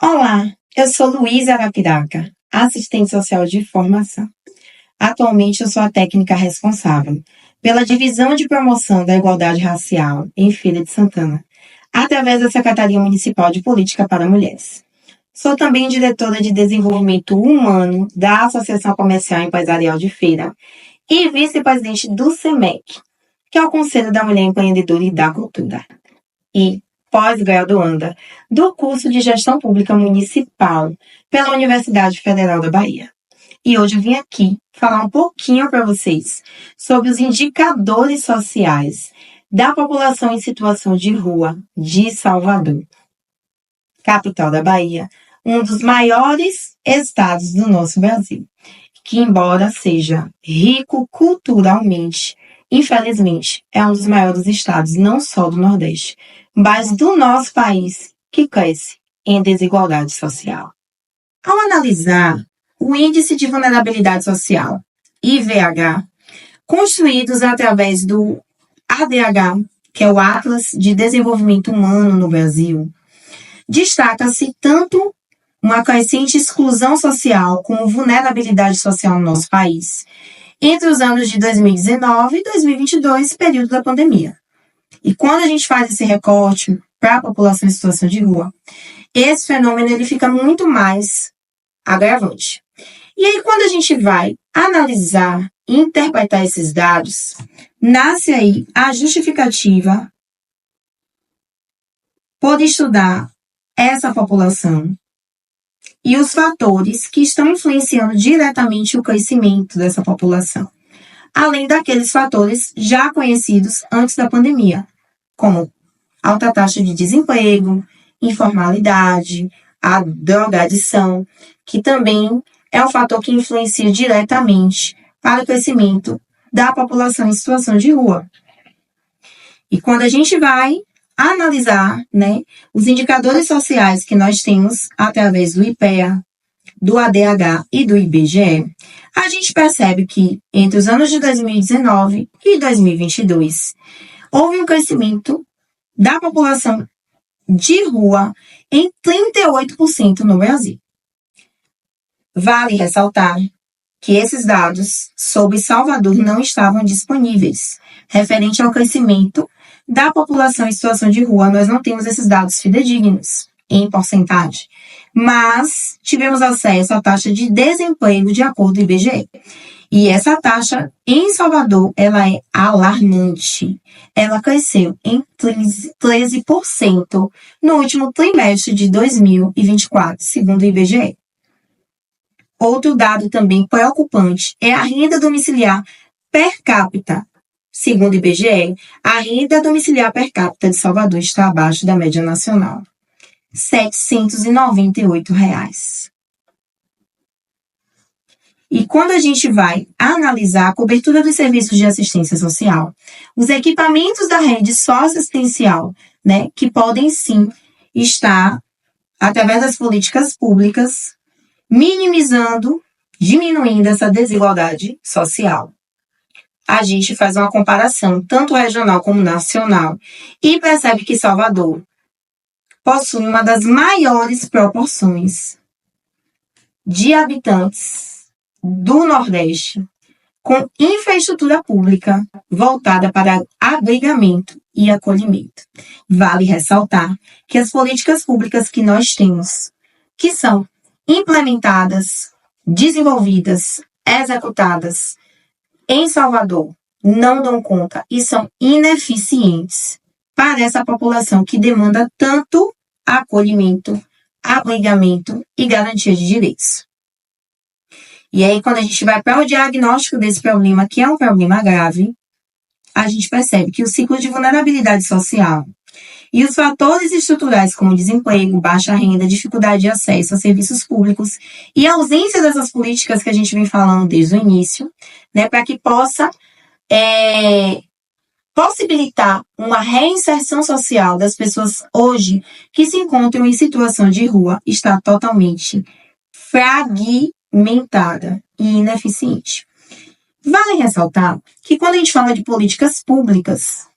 Olá, eu sou Luísa Arapiraca, assistente social de formação. Atualmente, eu sou a técnica responsável pela Divisão de Promoção da Igualdade Racial em Feira de Santana, através da Secretaria Municipal de Política para Mulheres. Sou também diretora de Desenvolvimento Humano da Associação Comercial e Empresarial de Feira e vice-presidente do SEMEC, que é o Conselho da Mulher Empreendedora e da Cultura. E pós-graduanda do curso de Gestão Pública Municipal pela Universidade Federal da Bahia. E hoje eu vim aqui falar um pouquinho para vocês sobre os indicadores sociais da população em situação de rua de Salvador, capital da Bahia, um dos maiores estados do nosso Brasil, que embora seja rico culturalmente, infelizmente, é um dos maiores estados não só do Nordeste, mas do nosso país, que cresce em desigualdade social. Ao analisar o Índice de Vulnerabilidade Social, IVH, construídos através do ADH, que é o Atlas de Desenvolvimento Humano no Brasil, destaca-se tanto uma crescente exclusão social como vulnerabilidade social no nosso país, entre os anos de 2019 e 2022, período da pandemia. E quando a gente faz esse recorte para a população em situação de rua, esse fenômeno ele fica muito mais agravante. E aí, quando a gente vai analisar e interpretar esses dados, nasce aí a justificativa por estudar essa população e os fatores que estão influenciando diretamente o crescimento dessa população, além daqueles fatores já conhecidos antes da pandemia, como alta taxa de desemprego, informalidade, a drogadição, que também é um fator que influencia diretamente para o crescimento da população em situação de rua. E quando a gente vai analisar, os indicadores sociais que nós temos através do IPEA, do ADH e do IBGE, a gente percebe que entre os anos de 2019 e 2022, houve um crescimento da população de rua em 38% no Brasil. Vale ressaltar que esses dados sobre Salvador não estavam disponíveis. Referente ao crescimento da população em situação de rua, nós não temos esses dados fidedignos em porcentagem, mas tivemos acesso à taxa de desemprego de acordo com o IBGE. E essa taxa em Salvador, ela é alarmante. Ela cresceu em 13% no último trimestre de 2024, segundo o IBGE. Outro dado também preocupante é a renda domiciliar per capita. Segundo o IBGE, a renda domiciliar per capita de Salvador está abaixo da média nacional. R$ 798. E quando a gente vai analisar a cobertura dos serviços de assistência social, os equipamentos da rede socioassistencial, que podem sim estar, através das políticas públicas, minimizando, diminuindo essa desigualdade social. A gente faz uma comparação, tanto regional como nacional, e percebe que Salvador possui uma das maiores proporções de habitantes do Nordeste com infraestrutura pública voltada para abrigamento e acolhimento. Vale ressaltar que as políticas públicas que nós temos, que são implementadas, desenvolvidas, executadas em Salvador, não dão conta e são ineficientes para essa população que demanda tanto acolhimento, abrigamento e garantia de direitos. E aí, quando a gente vai para o diagnóstico desse problema, que é um problema grave, a gente percebe que o ciclo de vulnerabilidade social e os fatores estruturais como desemprego, baixa renda, dificuldade de acesso a serviços públicos e a ausência dessas políticas que a gente vem falando desde o início, para que possa possibilitar uma reinserção social das pessoas hoje que se encontram em situação de rua, está totalmente fragmentada e ineficiente. Vale ressaltar que quando a gente fala de políticas públicas,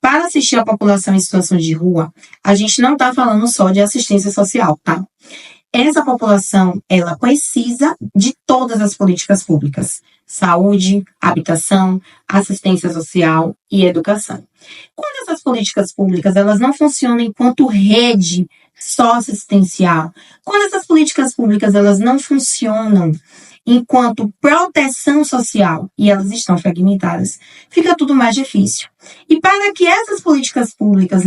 para assistir a população em situação de rua, a gente não está falando só de assistência social, tá? essa população, ela precisa de todas as políticas públicas: saúde, habitação, assistência social e educação. Quando essas políticas públicas, elas não funcionam enquanto rede socioassistencial, quando essas políticas públicas, elas não funcionam enquanto proteção social e elas estão fragmentadas, fica tudo mais difícil. E para que essas políticas públicas,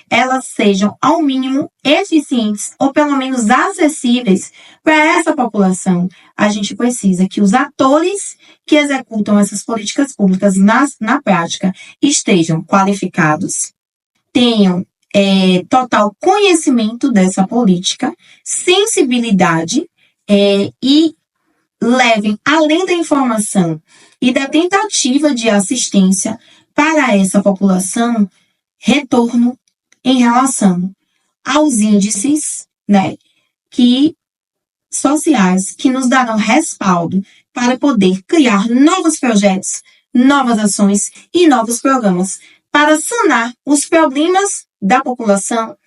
elas sejam ao mínimo eficientes ou pelo menos acessíveis para essa população, a gente precisa que os atores que executam essas políticas públicas na prática estejam qualificados, tenham total conhecimento dessa política, sensibilidade e levem, além da informação e da tentativa de assistência para essa população, retorno em relação aos índices sociais que nos darão respaldo para poder criar novos projetos, novas ações e novos programas para sanar os problemas da população,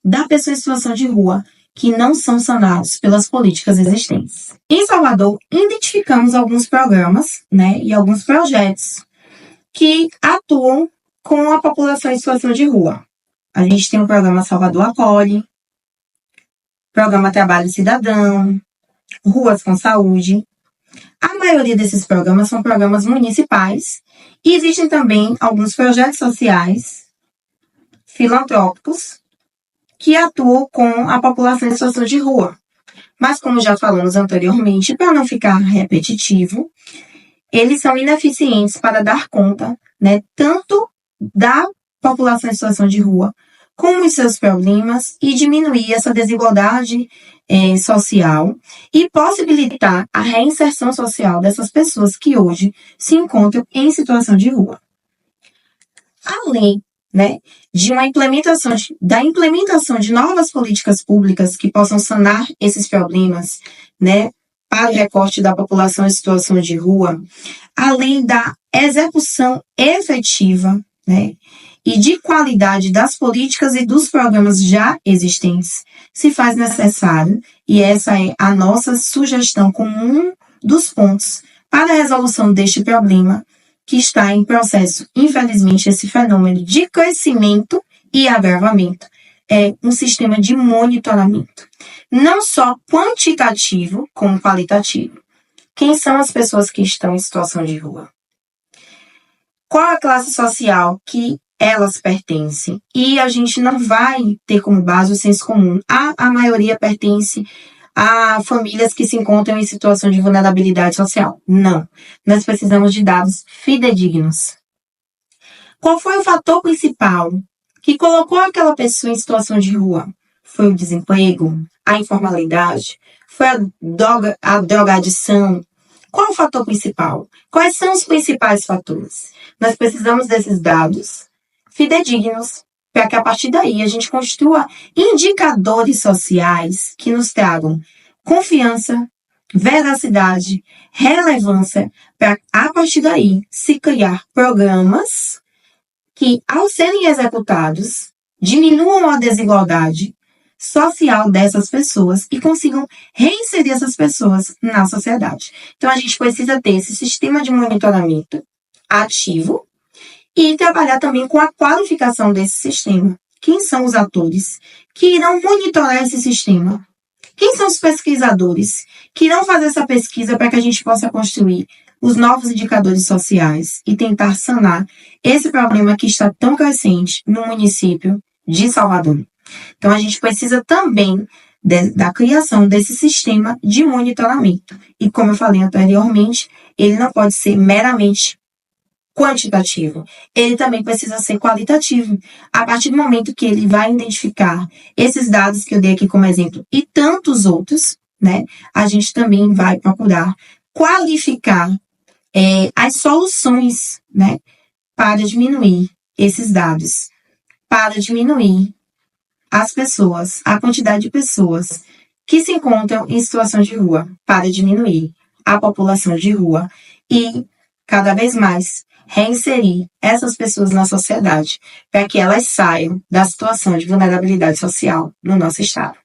da pessoa em situação de rua, que não são sanados pelas políticas existentes. Em Salvador, identificamos alguns programas, e alguns projetos que atuam com a população em situação de rua. A gente tem o programa Salvador Acolhe, programa Trabalho Cidadão, Ruas com Saúde. A maioria desses programas são programas municipais e existem também alguns projetos sociais, filantrópicos, que atuam com a população em situação de rua. Mas, como já falamos anteriormente, para não ficar repetitivo, eles são ineficientes para dar conta, tanto da população em situação de rua, como os seus problemas, e diminuir essa desigualdade social e possibilitar a reinserção social dessas pessoas que hoje se encontram em situação de rua. Além de uma implementação de novas políticas públicas que possam sanar esses problemas, para o recorte da população em situação de rua, além da execução efetiva, e de qualidade das políticas e dos programas já existentes, se faz necessário, e essa é a nossa sugestão como um dos pontos para a resolução deste problema, que está em processo, infelizmente, esse fenômeno de crescimento e agravamento, é um sistema de monitoramento, não só quantitativo, como qualitativo. Quem são as pessoas que estão em situação de rua? Qual a classe social que elas pertencem? E a gente não vai ter como base o senso comum. A maioria pertence a famílias que se encontram em situação de vulnerabilidade social. Não. Nós precisamos de dados fidedignos. Qual foi o fator principal que colocou aquela pessoa em situação de rua? Foi o desemprego? A informalidade? Foi a drogadição? Qual o fator principal? Quais são os principais fatores? Nós precisamos desses dados fidedignos para que a partir daí a gente construa indicadores sociais que nos tragam confiança, veracidade, relevância, para a partir daí se criar programas que, ao serem executados, diminuam a desigualdade social dessas pessoas e consigam reinserir essas pessoas na sociedade. Então, a gente precisa ter esse sistema de monitoramento ativo e trabalhar também com a qualificação desse sistema. Quem são os atores que irão monitorar esse sistema? Quem são os pesquisadores que irão fazer essa pesquisa para que a gente possa construir os novos indicadores sociais e tentar sanar esse problema que está tão crescente no município de Salvador? Então, a gente precisa também da criação desse sistema de monitoramento. E como eu falei anteriormente, ele não pode ser meramente quantitativo. Ele também precisa ser qualitativo. A partir do momento que ele vai identificar esses dados que eu dei aqui como exemplo e tantos outros, a gente também vai procurar qualificar as soluções, para diminuir esses dados, para diminuir as pessoas, a quantidade de pessoas que se encontram em situação de rua, para diminuir a população de rua e, cada vez mais, reinserir essas pessoas na sociedade, para que elas saiam da situação de vulnerabilidade social no nosso estado.